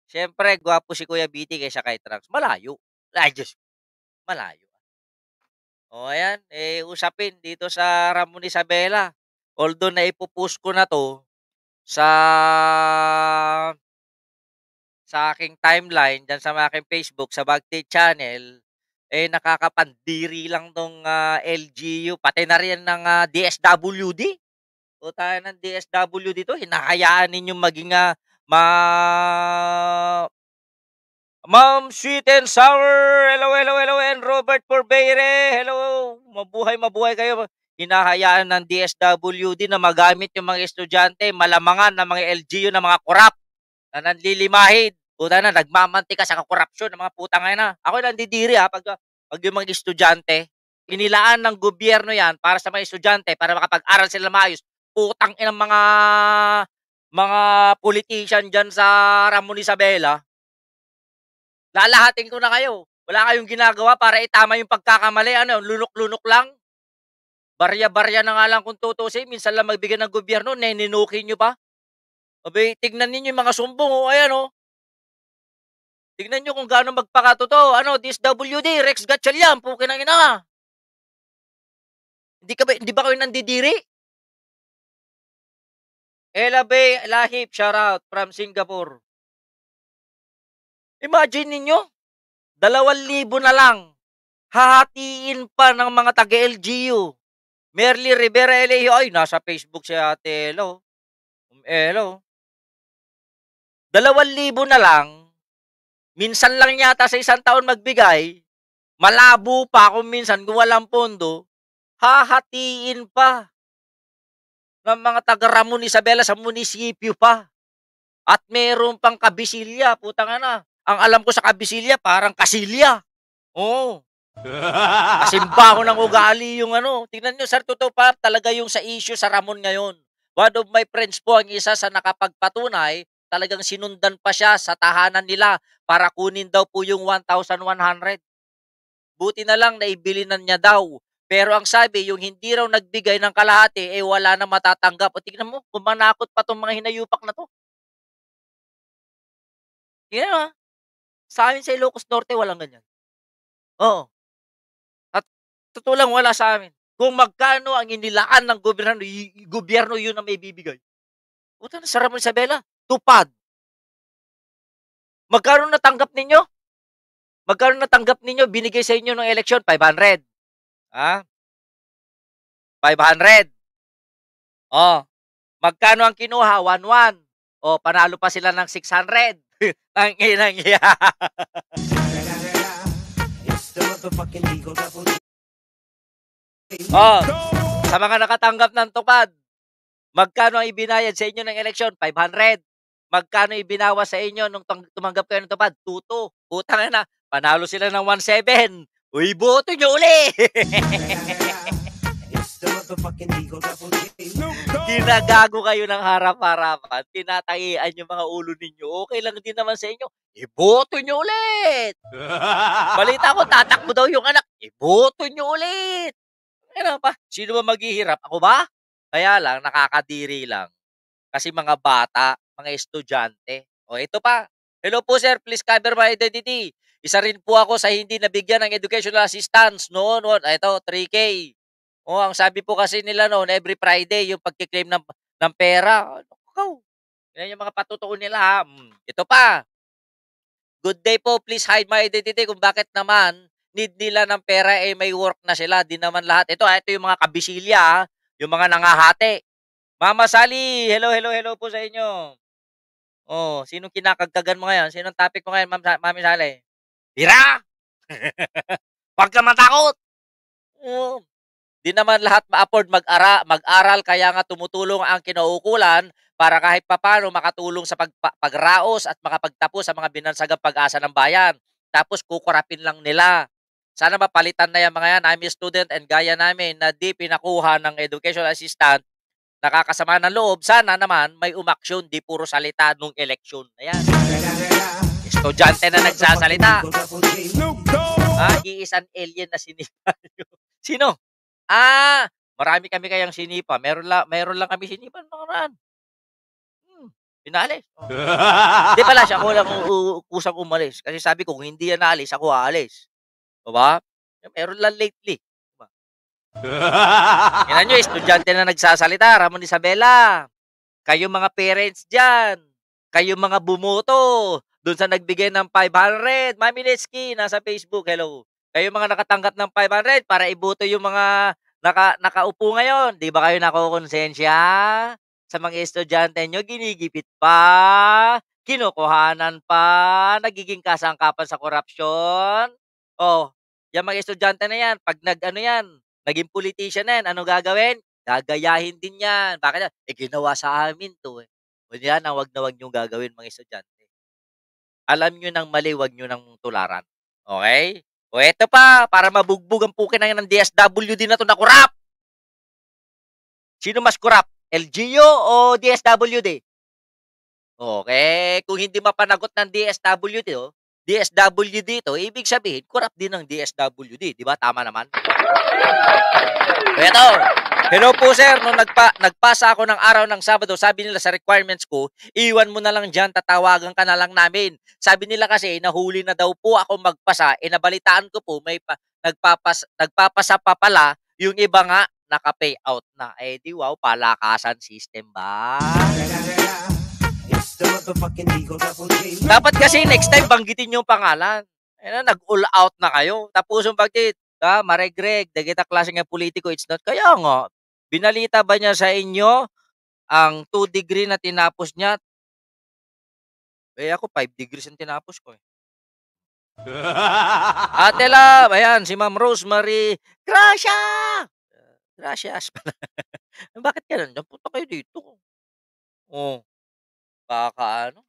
Siyempre gwapo si Kuya BT kaysa kay Trunks, malayo. Ay Diyos ko, malayo. O ayan, usapin dito sa Ramon Isabela. Although naipo-post ko na 'to sa aking timeline diyan sa aking Facebook, sa Bagtit channel, nakakapandiri lang 'tong, LGU pati na rin ng, DSWD. Putang ng DSWD 'to hinahayaan ninyong maging, ma Ma'am Sweet and Sour, hello, hello, hello, and Robert Corbeire, hello. Mabuhay, mabuhay kayo. Hinahayaan ng DSWD na magamit yung mga estudyante, malamangan ng mga LGU na mga korap na nanlilimahid. Puta na, nagmamantika sa kakorupsyon ng mga putang ina. Ako nandidiri pag yung mga estudyante, inilaan ng gobyerno yan para sa mga estudyante para makapag-aral sila maayos. Putang inang mga politician dyan sa Ramon Isabela, lalahatin ko na kayo. Wala kayong ginagawa para itama yung pagkakamali. Ano, lunok-lunok lang. Barya-barya na nga lang kung tutusin. Minsan lang magbigay ng gobyerno, neninukin nyo pa. Abay, tignan ninyo yung mga sumbong. Oh, ayan, oh. Tignan nyo kung gaano magpakatotoo. Ano, DSWD, Rex Gatchalian, pukin ang ina. Hindi ba kayo nandidiri? Ella Bay Lahip, shout out from Singapore. Imagine ninyo, 2,000 na lang. Hahatiin pa ng mga taga-LGU. Merly Rivera Elejo, ay, nasa Facebook si Ate Elo. Elo. 2,000 na lang. Minsan lang yata sa isang taon magbigay. Malabo pa kung minsan kung walang pondo. Hahatiin pa ng mga taga Ramon Isabela sa munisipyo pa. At meron pang kabisilya, putang na. Ang alam ko sa kabisilya, parang kasilya. Oo. Kasimba ko ng ugali yung ano. Tingnan nyo, sir, totoo pa talaga yung sa issue sa Ramon ngayon. One of my friends po, ang isa sa nakapagpatunay, talagang sinundan pa siya sa tahanan nila para kunin daw po yung 1,100. Buti na lang naibili na niya daw. Pero ang sabi, yung hindi raw nagbigay ng kalahati, wala na matatanggap. O tignan mo, kumanakot pa tong mga hinayupak na to. Tingnan mo, sa amin sa Ilocos Norte, walang ganyan. Oo. At totoo lang, wala sa amin. Kung magkano ang inilaan ng gobyerno yun ang may bibigay. Puta na, sa Ramon Isabela, tupad. Magkano natanggap ninyo? Magkano natanggap ninyo, binigay sa inyo ng eleksyon? 500. Ha? 500. Oh, magkano ang kinuha? 1,1. Oh, panalo pa sila ng 600. Ang inang iya. Oh, sa mga nakatanggap ng tupad, magkano ang ibinayad sa inyo ng eleksyon? 500. Magkano ibinawas sa inyo nung tumanggap kayo ng tupad? 2,2. Putang ina, panalo sila ng 1,7. Uy, boto nyo uli! Ginagago kayo ng harap-harapan, tinatahian yung mga ulo ninyo. Okay lang din naman sa inyo, iboto nyo ulit! Balita ko, tatakbo daw yung anak, iboto nyo ulit! Ano pa? Sino ba maghihirap? Ako ba? Kaya lang, nakakadiri lang. Kasi mga bata, mga estudyante. O ito pa. Hello po sir, please cover my identity. Isa rin po ako sa hindi nabigyan ng educational assistance noon. Ito, 3K. Ang sabi po kasi nila noon, every Friday, yung pagkiklaim ng pera. Ano, yan yung mga patutuon nila ha. Ito pa. Good day po, please hide my identity kung bakit naman need nila ng pera may work na sila. Di naman lahat. Ito yung mga kabisilya ha. Yung mga nangahati. Mama Sally, hello, hello, hello po sa inyo. Sinong kinakagkagan mo ngayon? Sinong topic mo ngayon, Mami Sally? Tira! Huwag ka matakot! Di naman lahat ma-afford mag-aral, kaya nga tumutulong ang kinauukulan para kahit papano makatulong sa pagraos at makapagtapos sa mga binansagang pag-asa ng bayan. Tapos kukurapin lang nila. Sana mapalitan na yung mga yan. I'm a student and gaya namin na di pinakuha ng education assistant, nakakasama ng loob. Sana naman may umaksyon, di puro salita nung eleksyon. Ayan. Estudyante na nagsasalita. He is an alien na sinipa. Sino? Marami kami kayang sinipa. Meron lang kami sinipa noong nakaraan. Pinalis. Hindi pala siya, ako lang kusang umalis. Kasi sabi ko, kung hindi yan naalis, ako aalis. 'Di ba? Meron lang lately. 'Di ba? Tingnan niyo, estudyante na nagsasalita, Ramon Isabela. Kayong mga parents diyan, kayong mga bumoto do'n sa nagbigay ng 500, Mami Letsky nasa Facebook, hello. Kayong mga nakatanggap ng 500 para iboto yung mga nakaupo ngayon, 'di ba kayo nakokonsensya? Sa mga estudyante niyo ginigipit pa, kinukuhanan pa, nagiging kasangkapan sa korapsyon. Oh, yang mga estudyante na yan 'pag nag-ano yan, naging politician na yan, anong gagawin? Gagayahin din 'yan. Bakit? Ginawa sa amin 'to, eh. O 'yan ang 'wag na 'wag niyong gagawin mga estudyante. Alam niyo ng mali, 'wag niyo ng tularan, okey? O eto pa, para mabugbog ang pukin na 'yan ng DSWD na 'to na kurap. Sino mas kurap, LGU o DSWD? Okay, kung hindi mapanagot ng DSWD DSWD 'to, ibig sabihin kurap din ng DSWD, 'di ba, tama naman? Eto, hello po sir, nung nagpasa ako ng araw ng Sabado, sabi nila sa requirements ko, iwan mo na lang diyan, tatawagan ka na lang namin. Sabi nila kasi nahuli na daw po ako magpasa, nabalitaan ko po may nagpapasa pa pala, yung iba nga naka-payout na. Eh di wow, palakasan system ba? Dapat kasi next time banggitin yung pangalan. Nag-all out na kayo. Tapos yung bagtit, maregreg, dagita klase nga politiko, it's not. Kaya nga, binalita ba niya sa inyo ang 2 degree na tinapos niya? Eh ako 5 degrees ang tinapos ko eh. Ate Love, ayan, si Ma'am Rosemary, Gracia! Gracias pala. Bakit ganun? Punta kayo dito. Oh, baka ano.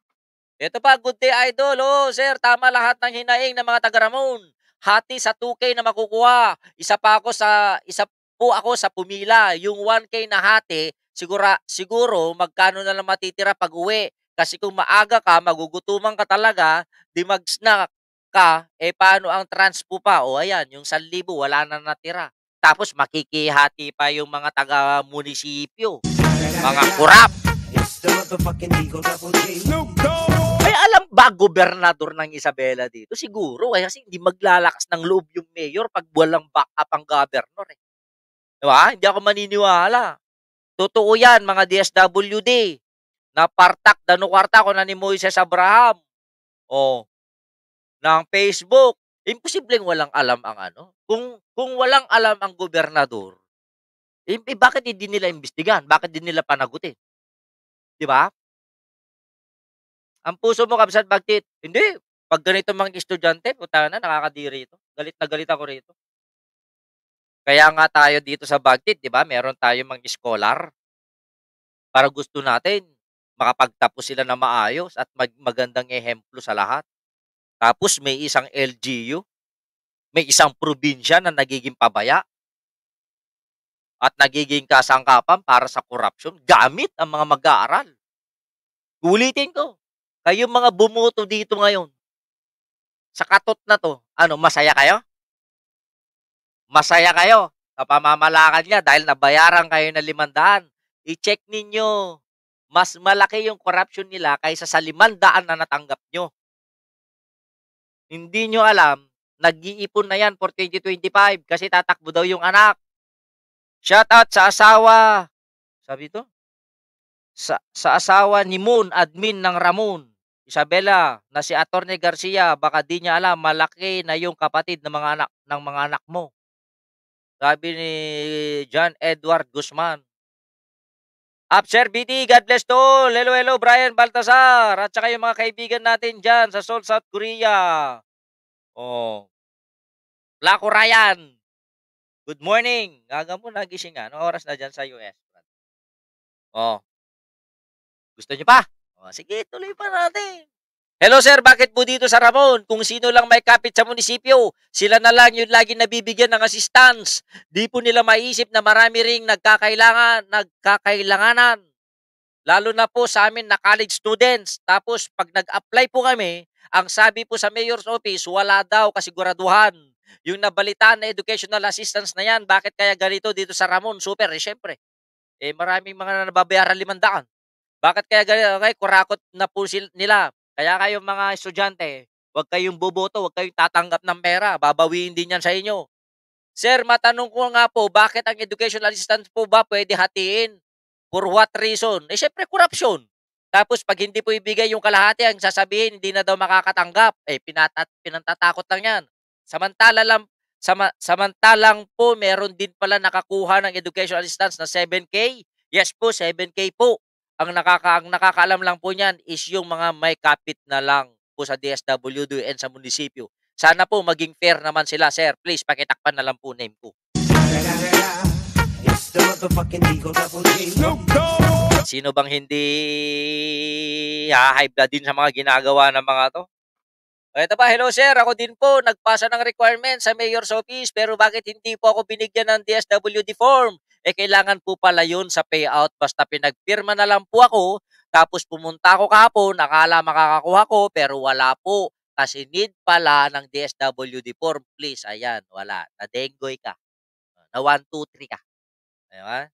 Ito pa, good day idol. Oh, sir, tama lahat ng hinaing ng mga taga-Ramon. Hati sa 2K na makukuha. Isa po ako sa pumila. Yung 1K na hati, siguro magkano na lang matitira pag uwi. Kasi kung maaga ka, magugutuman ka talaga, di mag-snack ka, eh paano ang transpo pa? O ayan, yung 1,000 wala na natira. Tapos makikihati pa yung mga taga-munisipyo. Mga kurap. Ay, alam ba gobernador ng Isabela dito? Siguro kasi hindi maglalakas ng loob yung mayor pag walang backup ang governor eh. 'Di ba? Hindi ako maniniwala. Totoo 'yan mga DSWD. Napartak dano kwarta ko na ni Moises Abraham. Oh, ng Facebook. Imposibleng walang alam ang ano. Kung walang alam ang gobernador, bakit hindi nila imbestigahan? Bakit din nila panagutin? 'Di ba? Ang puso mo kabsat bagtit. Hindi, 'pag ganito mga estudyante putang ina nakakadiri ito. Galit na galit ako rito. Kaya nga tayo dito sa Bagtit 'di ba, meron tayong mga scholar para gusto natin makapagtapos sila na maayos at magandang ehemplo sa lahat. Tapos may isang LGU, may isang probinsya na nagiging pabaya at nagiging kasangkapan para sa korapsyon gamit ang mga mag-aaral. Ulitin ko, kayong mga bumoto dito ngayon sa katot na 'to, ano masaya kayo? Masaya kayo sa pamamalakad niya dahil nabayaran kayo ng 500. I-check ninyo, mas malaki yung corruption nila kaysa sa 500 na natanggap nyo. Hindi nyo alam, nag-iipon na yan for 2025 kasi tatakbo daw yung anak. Shout out sa asawa, sabi to, sa asawa ni Moon, admin ng Ramon, Isabela, na si Attorney Garcia, baka di niya alam, malaki na yung kapatid ng mga anak mo. Sabi ni John Edward Guzman. Sir BT, God bless to all. Hello, hello, Brian Baltazar. At saka yung mga kaibigan natin dyan sa Seoul, South Korea. Oh. Lako Ryan. Good morning. Gaga mo nagising nga. Anong oras na dyan sa US? Oh. Gusto niyo pa? Oh, sige, tuloy pa natin. Hello sir, bakit po dito sa Ramon? Kung sino lang may kapit sa munisipyo, sila na lang yung lagi nabibigyan ng assistance. Di po nila maisip na marami ring nagkakailanganan. Lalo na po sa amin na college students. Tapos pag nag-apply po kami, ang sabi po sa mayor's office, wala daw kasiguraduhan. Yung nabalitaan na educational assistance na yan, bakit kaya ganito dito sa Ramon? Super, syempre. Maraming mga nababayaran 500. Bakit kaya ganyan? Okay, kurakot na po nila. Kaya kayong mga estudyante, huwag kayong boboto, huwag kayong tatanggap ng pera. Babawiin din yan sa inyo. Sir, matanong ko nga po, bakit ang educational assistance po ba pwede hatiin? For what reason? Eh, syempre, corruption. Tapos, pag hindi po ibigay yung kalahati, ang sasabihin, hindi na daw makakatanggap. Eh, pinantatakot lang yan. Samantalang po, meron din pala nakakuha ng educational assistance na 7K. Yes po, 7K po. Ang nakakaalam lang po niyan is yung mga may kapit na lang po sa DSWD and sa munisipyo. Sana po maging fair naman sila, sir. Please, pakitakpan na lang po name ko. Sino bang hindi ha-high blood din sa mga ginagawa ng mga to? Eto pa, hello sir, ako din po, nagpasa ng requirement sa mayor's office, pero bakit hindi po ako binigyan ng DSWD form? Eh, kailangan po pala yun sa payout, basta pinagpirma na lang po ako, tapos pumunta ako kahapon, nakala makakakuha ko, pero wala po. Kasi need pala ng DSWD form, please, ayan, wala. Na-dengoy ka. Na 1, 2, 3 ka. Diba?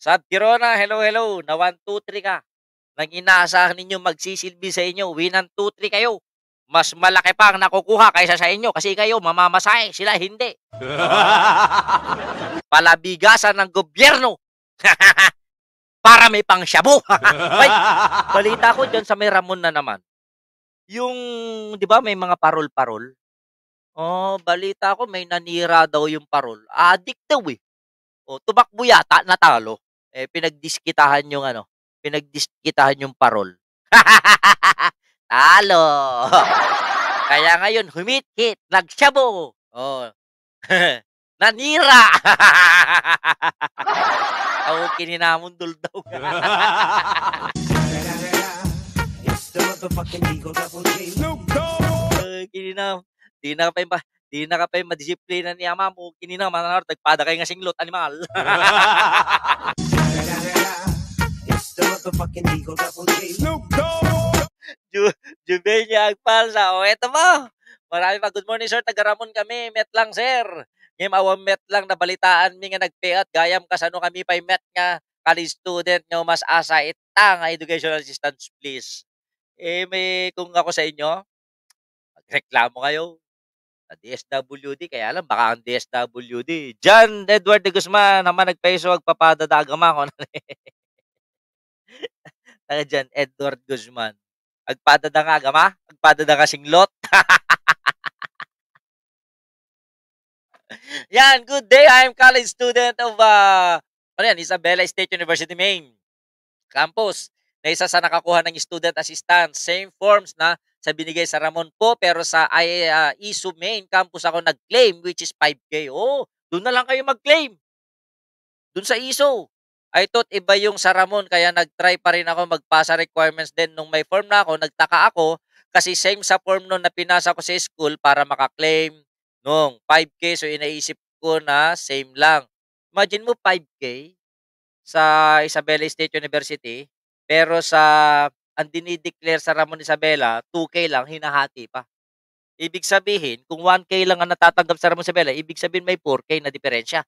Sab Kirona, hello, hello. Na 1, 2, 3 ka. Nang inaasahan ninyo magsisilbi sa inyo, win ng 2, 3 kayo. Mas malaki pa ang nakukuha kaysa sa inyo kasi kayo mamamasahe, sila hindi. Palabigasan ng gobyerno. Para may pang shabu. Ay, balita ko dyan sa may Ramon na naman. Yung, di ba may mga parol-parol? Oh, balita ko may nanira daw yung parol. Addict daw eh. O, tumakbo yata, natalo. Eh, pinagdiskitahan yung parol. Talo. Kaya ngayon, humit-hit, nagsabo. Oh. Nanira. Ako kininamundol daw. Kininam. Di na ka pa yung di na ka pa yung madisiplina ni ama mo. Kininam, mananaro, tagpada kayo nga singlot, animal. Jubenya Agpalsa. O, eto mo. Marami pa. Good morning, sir. Taga-Ramon kami. Met lang, sir. Ngayon, awang met lang nabalitaan mi nga nagpayat. Gayam kasano kami pa met nga college student nga mas asa ita nga educational assistance, please. Eh, kung ako sa inyo, reklamo kayo sa DSWD. Kaya alam, baka ang DSWD. John Edward de Guzman, naman nagpaiso, agpapadadagama ko. Taga John Edward Guzman. Agpadada nga agama? Agpadada nga singlot? Yan, good day. I'm college student of ano yan, Isabela State University, Maine campus. Na isa sa nakakuha ng student assistance. Same forms na sa binigay sa Ramon po, pero sa ISU Maine campus ako nag-claim, which is 5K. Oh, doon na lang kayo mag-claim. Doon sa ISU. I thought iba yung sa Ramon, kaya nag-try pa rin ako magpasa requirements din. Nung may form na ako, nagtaka ako, kasi same sa form nun na pinasa ko sa school para makaklaim nung 5K. So, inaisip ko na same lang. Imagine mo 5K sa Isabela State University, pero ang dinideclare sa Ramon Isabela, 2K lang, hinahati pa. Ibig sabihin, kung 1K lang ang natatanggap sa Ramon Isabela, ibig sabihin may 4K na diferensya.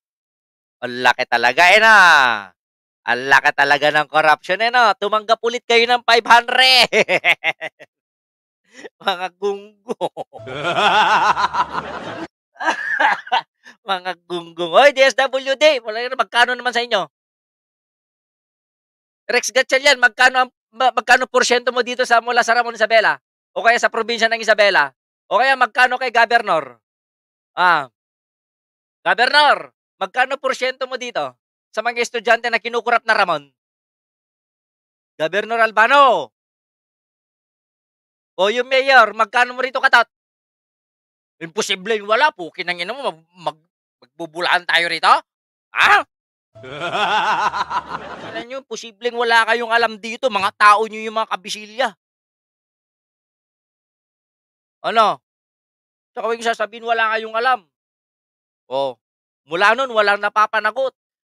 Ang laki talaga eh na. Ang laki talaga ng corruption eh no. Tumanggap ulit kayo ng 500. Mga gunggo. Mga gunggong. Hoy, DSWD, magkano naman sa inyo? Rex Gatchalian, magkano porsyento mo dito sa mula sa Ramon Isabela? O kaya sa probinsya ng Isabela? O kaya magkano kay Governor? Governor, magkano porsyento mo dito sa mga estudyante na kinukurap na Ramon? Governor Albano. O yung mayor, magkano mo rito katat? Imposible wala po. Kinangin mo, magbubulaan tayo rito? Ha? Alam nyo, posibleng wala kayong alam dito. Mga tao nyo yung mga kabisilya. Ano? Tsaka yung sasabihin, wala kayong alam. O, mula nun, walang napapanagot.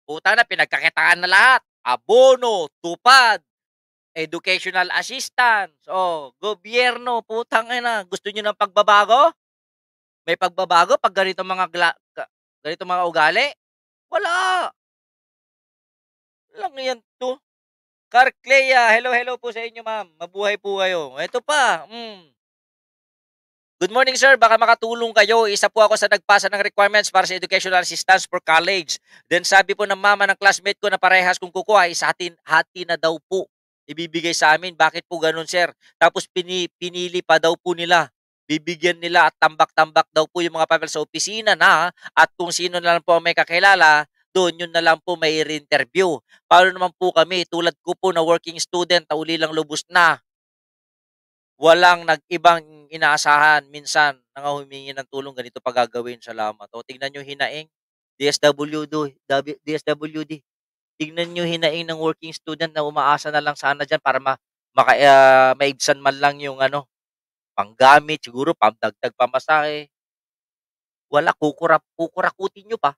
Puta na, pinagkakitaan na lahat. Abono, tupad, educational assistance, gobyerno, putang ina. Gusto nyo ng pagbabago? May pagbabago pag ganito mga ugali? Wala. Lang yan to. Carclea, hello, hello po sa inyo, ma'am. Mabuhay po kayo. Ito pa, Good morning, sir. Baka makatulong kayo. Isa po ako sa nagpasa ng requirements para sa educational assistance for college. Then sabi po ng mama ng classmate ko na parehas kung kukuha, hati na daw po ibibigay sa amin. Bakit po ganun, sir? Tapos pinili pa daw po nila. Bibigyan nila at tambak-tambak daw po yung mga papel sa opisina na at kung sino na lang po ang may kakilala, doon yun na lang po may interview. Paano naman po kami? Tulad ko po na working student, tauli lang lubos na. Walang ibang inaasahan. Minsan, humingi ng tulong, ganito pa gagawin, salamat. O, tignan nyo hinaing, DSWD. Tignan nyo hinaing ng working student na umaasa na lang sana dyan para maibsan man lang yung panggamit, siguro, pamdagdag pamasahe. Wala, kukurakutin nyo pa.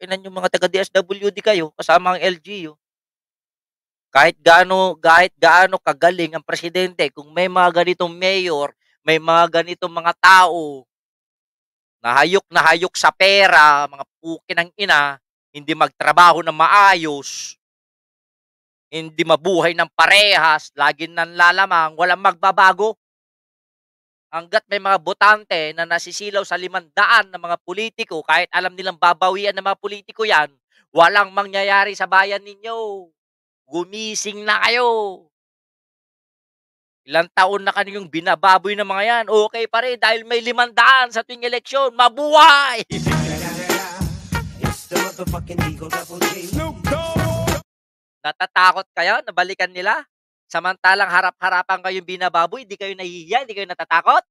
Inan yung mga taga-DSWD kayo, kasama ang LGU. Kahit gaano kagaling ang presidente, kung may mga ganitong mayor, may mga ganitong mga tao na hayok sa pera, mga puki ng ina, hindi magtrabaho ng maayos, hindi mabuhay ng parehas, laging nanlalamang, walang magbabago. Hanggat may mga botante na nasisilaw sa 500 na mga politiko, kahit alam nilang babawian ng mga politiko yan, walang mangyayari sa bayan ninyo. Gumising na kayo. Ilang taon na kanilang binababoy ng mga yan. Okay pa rin dahil may 500 sa tuwing eleksyon. Mabuhay! Natatakot kayo na balikan nila? Samantalang harap-harapan kayong binababoy, hindi kayo nahihiya, hindi kayo natatakot?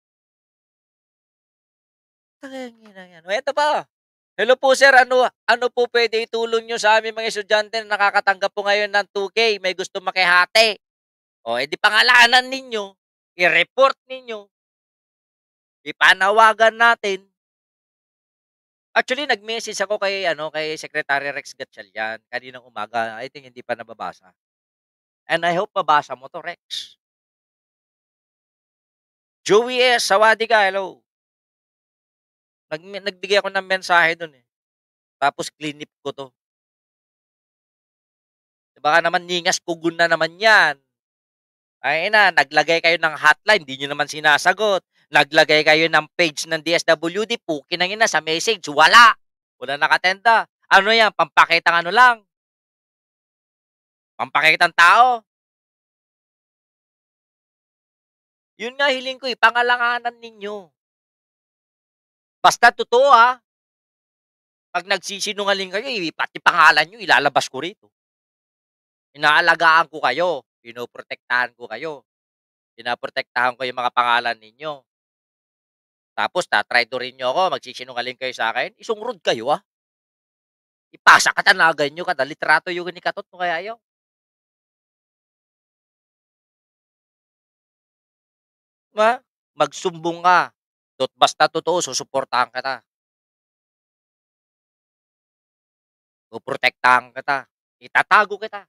O, eto pa. Hello po sir, ano po pwede itulong nyo sa aming mga estudyante na nakakatanggap po ngayon ng 2K, may gusto makihati? O, edi pangalanan ninyo, i-report ninyo, ipanawagan natin. Actually, nag-message ako kay Secretary Rex Gatchalian kaninang umaga. I think hindi pa nababasa. And I hope mabasa mo to, Rex. Joey S. Sawadi ka, hello. Nagbigay ako ng mensahe dun eh. Tapos cleanip ko to. Baka naman ningas kugun na naman yan. Ay na, naglagay kayo ng hotline, di nyo naman sinasagot. Naglagay kayo ng page ng DSWD, pukinangin na sa message, wala. Wala nakatenda. Ano yan, pampakitang ano lang? Pampakitang tao? Yun nga hiling ko pangalanganan ninyo. Basta totoo ha. Pag nagsisinungaling kayo, pati pangalan nyo, ilalabas ko rito. Inaalagaan ko kayo. Pinoprotektahan ko kayo. Pinaprotektahan ko yung mga pangalan ninyo. Tapos, tatraidorin nyo ako, magsisinungaling kayo sa akin, isungrod kayo ah. Ipasa ka tanagan nyo, kada litrato yung ni Katot mo kaya yun. Magsumbong ka. Basta totoo, susuportahan kita. Puprotektahan kita. Itatago kita.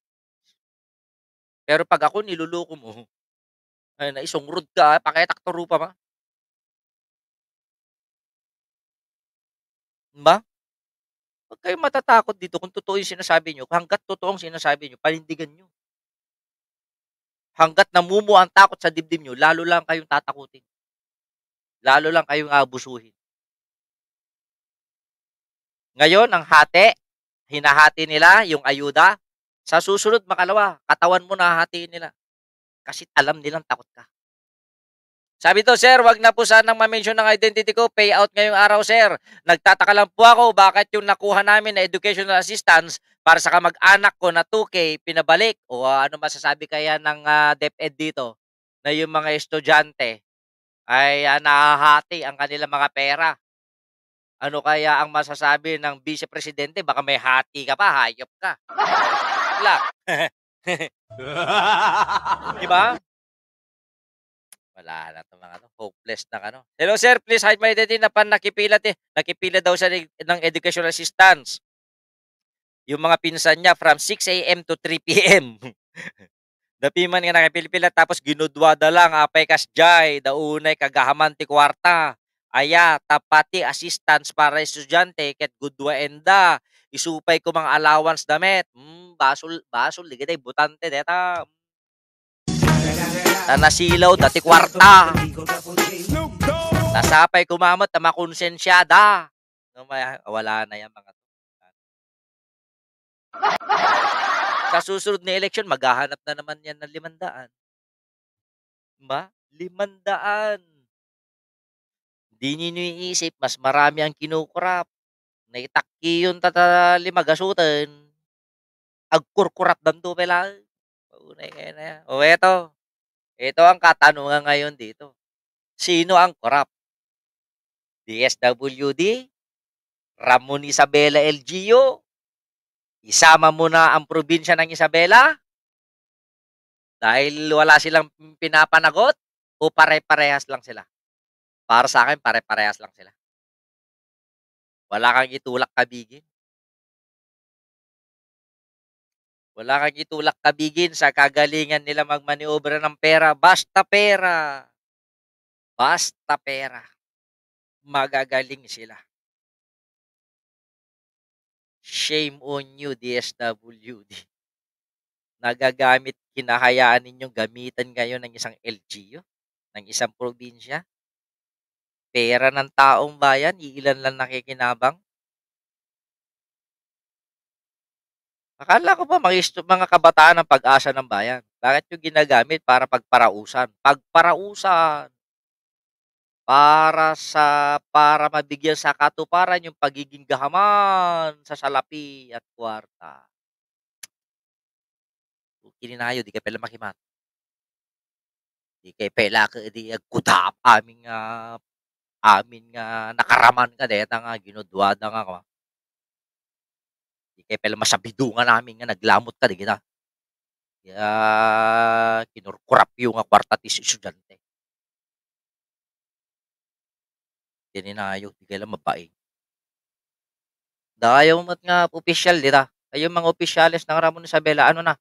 Pero pag ako niluloko mo, ay naisungrod ka, pakitakto pa ma. Diba? Huwag kayong matatakot dito kung totoo yung sinasabi nyo. Hanggat totoo ang sinasabi nyo, panindigan nyo. Hanggat namumuo ang takot sa dibdib nyo, lalo lang kayong tatakutin. Lalo lang kayong abusuhin. Ngayon, ang hati, hinahati nila yung ayuda. Sa susunod, makalawa, katawan mo nahahatiin nila. Kasi alam nilang takot ka. Sabi to, sir, wag na po sanang ma-mention ng identity ko. Payout ngayong araw, sir. Nagtataka lang po ako bakit yung nakuha namin na educational assistance para sa kamag-anak ko na 2K pinabalik. O ano masasabi kaya ng DepEd dito na yung mga estudyante ay nahahati ang kanilang mga pera. Ano kaya ang masasabi ng Vice Presidente? Baka may hati ka pa, hayop ka. Wala. Diba? Wala na itong mga hopeless na Hello sir, please hide my identity na nakipila daw siya ng educational assistance. Yung mga pinsan niya from 6 a.m. to 3 p.m. Dapiman nga nakipilipila tapos ginudwada lang apay kasjay daunay kagahaman ti kwarta. Aya tapati assistance para estudyante ket gudwa enda isupay ko mga allowance damit. basol digitay butante deta. Tanasilaw dati kwarta. Tasapay kumamot na makonsensyada. No, wala na yan mga to. Sa susunod na eleksyon, maghahanap na naman yan ng 500. Diba? 500. Di ninyo iisip, mas marami ang kinukurap. Naitakki yun lima gasutan. Agkurkurap danto pala. Paunay kayo na yan. O eto. Ito ang katanungan ngayon dito. Sino ang korap? DSWD? Ramon Isabela LGU? Isama mo na ang probinsya ng Isabela? Dahil wala silang pinapanagot? O pare-parehas lang sila? Para sa akin, pare-parehas lang sila. Wala kang itulak kabigin. Wala kang itulak kabigin sa kagalingan nila magmaniobra ng pera. Basta pera. Basta pera. Magagaling sila. Shame on you, DSWD. Nagagamit, hinahayaan ninyong gamitan ngayon ng isang LGU, ng isang probinsya. Pera ng taong bayan, iilan lang nakikinabang. Akala ko ba mga kabataan ang pag-asa ng bayan? Bakit yung ginagamit para pagparausan? Pagparausan. Para mabigyan sa katuparan yung pagiging gahaman sa salapi at kwarta. Kininayo, di ka pala makimat. Di kay pela di agkutap amin nga nakaraman ka deta nga ginudwada nga ka. Di kay pala masabidungan namin nga naglamot ka di kita. Kaya kinurkurapyo nga kwarta ti estudyante. Tininayo, di kay lang mabaing. Dayaw mo't nga opisyal dita. Ay yung mga opisyales ng Ramon Isabela, ano na?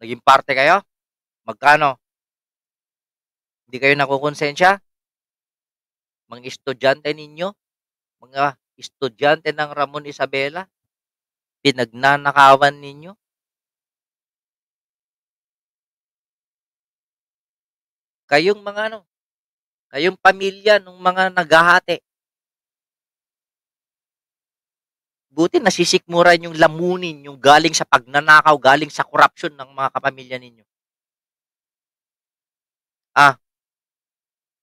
Naging parte kayo? Magkano? Hindi kayo nakukonsensya? Mga estudyante ninyo? Mga estudyante ng Ramon Isabela? Pinagnanakawan ninyo? Kayong mga ano? Kayong pamilya ng mga naghahati. Buti nasisikmuran yung lamunin, yung galing sa pagnanakaw, galing sa korupsyon ng mga kapamilya ninyo.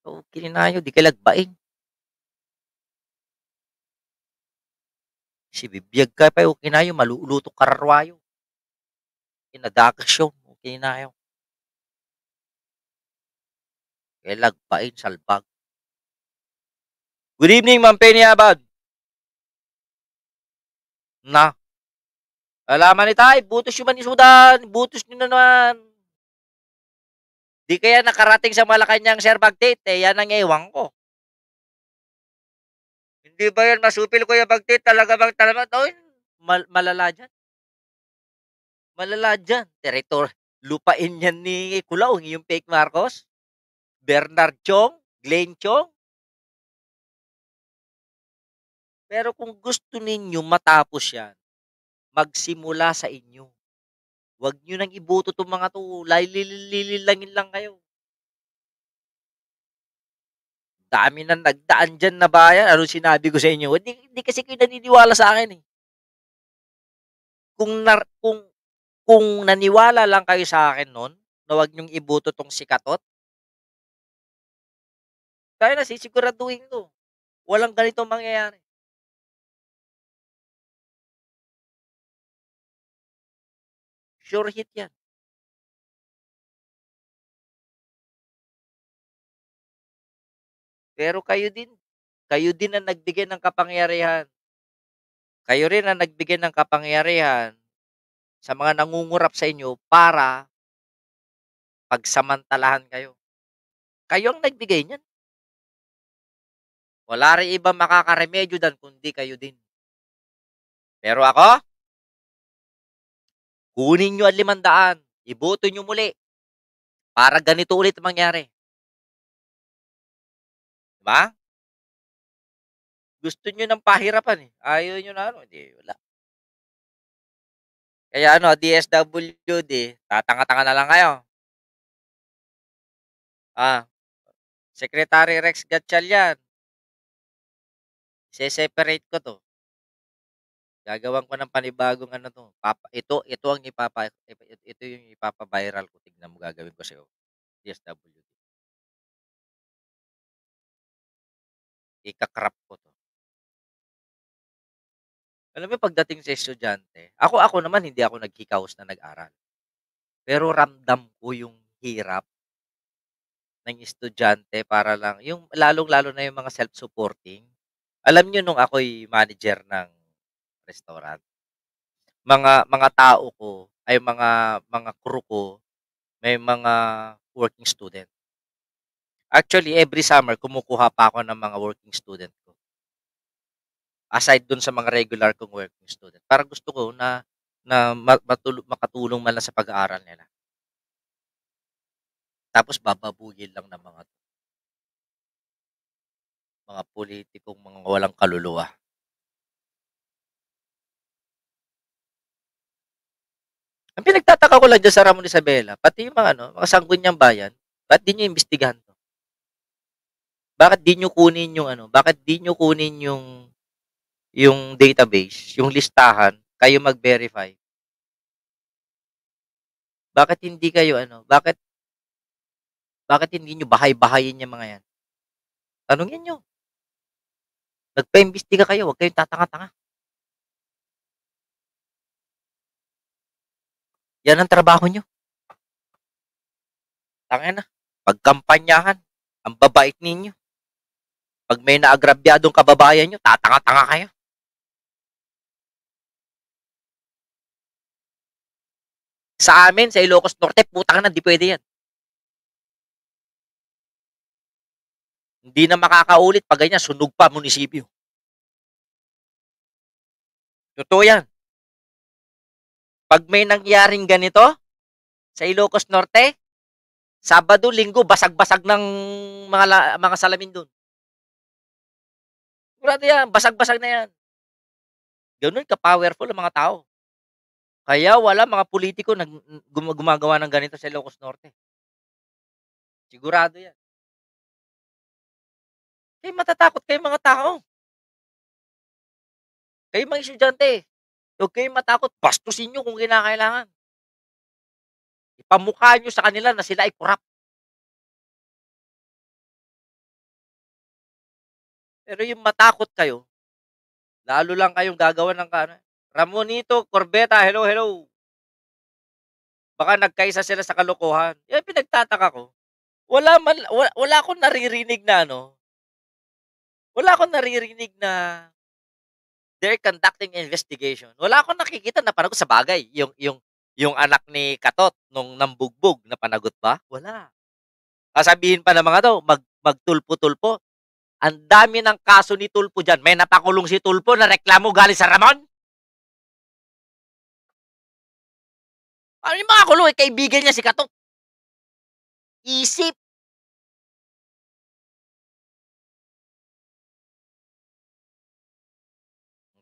So, kininayo, di kalagbaing. Si bibiyag ka pa, kinayo, maluluto kararwayo. Kinadakas yun, kinayo. Kalagbaing, salbag. Good evening, Ma'am Penny Abad. Na. Alaman ni tayo, butos yung manisudan, butos nyo na naman. Di kaya nakarating sa Malacanang Sir Bagtit, yan ang ewan ko. Hindi ba yan masupil ko yung Bagtit? Talaga bang talaga? Oh, malala dyan. Malala dyan. Lupain yan ni Kulaong, yung fake Marcos. Bernard Chong, Glenn Chong. Pero kung gusto ninyo matapos yan, magsimula sa inyo. Huwag nyo nang iboto itong mga to. Lililangin lang kayo. Dami na nagdaan dyan na bayan. Ano sinabi ko sa inyo? Hindi kasi kayo naniniwala sa akin eh. Kung naniwala lang kayo sa akin noon, na huwag nyong iboto tong si Katot, kaya na sisiguraduhin ko. Walang ganito mangyayari. Sure hit yan. Pero kayo din ang nagbigay ng kapangyarihan. Kayo rin ang nagbigay ng kapangyarihan sa mga nangungurap sa inyo para pagsamantalahan kayo. Kayo ang nagbigay niyan. Wala rin ibang makakaremedyo dan kundi kayo din. Pero ako, kunin nyo ang 500, iboto nyo muli para ganito ulit mangyari. Diba? Gusto nyo ng pahirapan eh. Ayaw nyo na ano. Hindi, wala. Kaya ano, DSWD, tatanga-tanga na lang kayo. Secretary Rex Gatchalian, ise-separate ko 'to. Gagawan ko ng panibagong ano 'to, ito ang ito yung ipapa-viral ko, tignan mo gagawin ko sa'yo, DSWD. Ika-crop ko 'to. Alam mo pagdating sa estudyante, ako naman hindi ako naghikahos na nag-aral. Pero ramdam ko yung hirap ng estudyante para lang yung lalong-lalo na yung mga self-supporting. Alam niyo nung ako'y manager ng restaurant, mga tao ko ay mga crew ko, may mga working student. Actually, every summer kumukuha pa ako ng mga working student ko. Aside dun sa mga regular kong working student. Para gusto ko na na makatulong man lang sa pag-aaral nila. Tapos bababugin lang ng mga pulitikong mga walang kaluluwa. Ang pinagtataka ko lang diyan sa Ramon Isabela, pati yung mga ano, mga sangguniang bayan, ba't di niyo imbestigahan 'to? Bakit di niyo kunin yung ano, bakit di niyo kunin yung database, yung listahan, kayo mag-verify? Bakit hindi kayo ano, bakit hindi niyo bahay-bahayin yang mga yan? Tanungin niyo, nagpaimbestiga kayo, huwag kayong tatanga-tanga. Yan ang trabaho niyo. Tangina, pagkampanyahan, ang babait ninyo. 'Pag may naagrabyadong kababayan niyo, tatanga-tanga kayo. Sa amin, sa Ilocos Norte, putang ina, 'di puwede yan. Hindi na makakaulit 'pag ganyan, sunog pa munisipyo. Totoo yan. 'Pag may nangyaring ganito sa Ilocos Norte, Sabado, Linggo, basag-basag ng mga salamin dun. Sigurado yan, basag-basag na yan. Gano'n ka-powerful ang mga tao. Kaya wala mga pulitiko gumagawa ng ganito sa Ilocos Norte. Sigurado yan. Kaya matatakot kayong mga tao. Kayong mga estudyante, huwag kayong matakot, bastusin niyo kung kinakailangan. Ipamukha niyo sa kanila na sila ay korap. Pero yung matakot kayo, lalo lang kayong gagawan ng Ramonito, Corbeta, hello, hello. Baka nagkaisa sila sa kalokohan. Yan pinagtataka ko. Wala akong naririnig na ano, wala akong naririnig na they're conducting investigation. Wala akong nakikita na panagot sa bagay. Yung anak ni Katot nung nambugbog na panagot ba? Wala. Sasabihin pa ng mga 'to, magtulpo-tulpo. Ang dami ng kaso ni Tulpo diyan. May napakulong si Tulpo na reklamo galing sa Ramon. Ano yung makakulong, eh, kaibigan niya si Katot. Isip.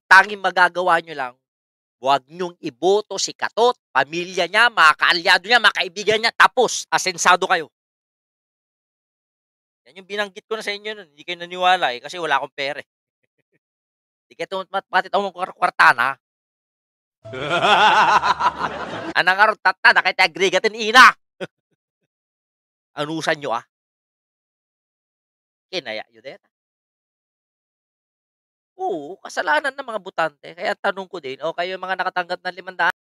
Tanging magagawa niyo lang, huwag niyong iboto si Katot, pamilya niya, mga kaalyado niya, mga kaibigan niya, tapos asensado kayo. Yan yung binanggit ko na sa inyo nun, hindi kayo naniwala, eh, kasi wala akong pera, eh. Di kayo matipatid akong kwartana. Anang araw tatta, nakita agregatin ina. Anusan nyo, ah. Kinaya yun din. Oo, kasalanan ng mga botante. Kaya tanong ko din, o kayo mga nakatanggap ng 500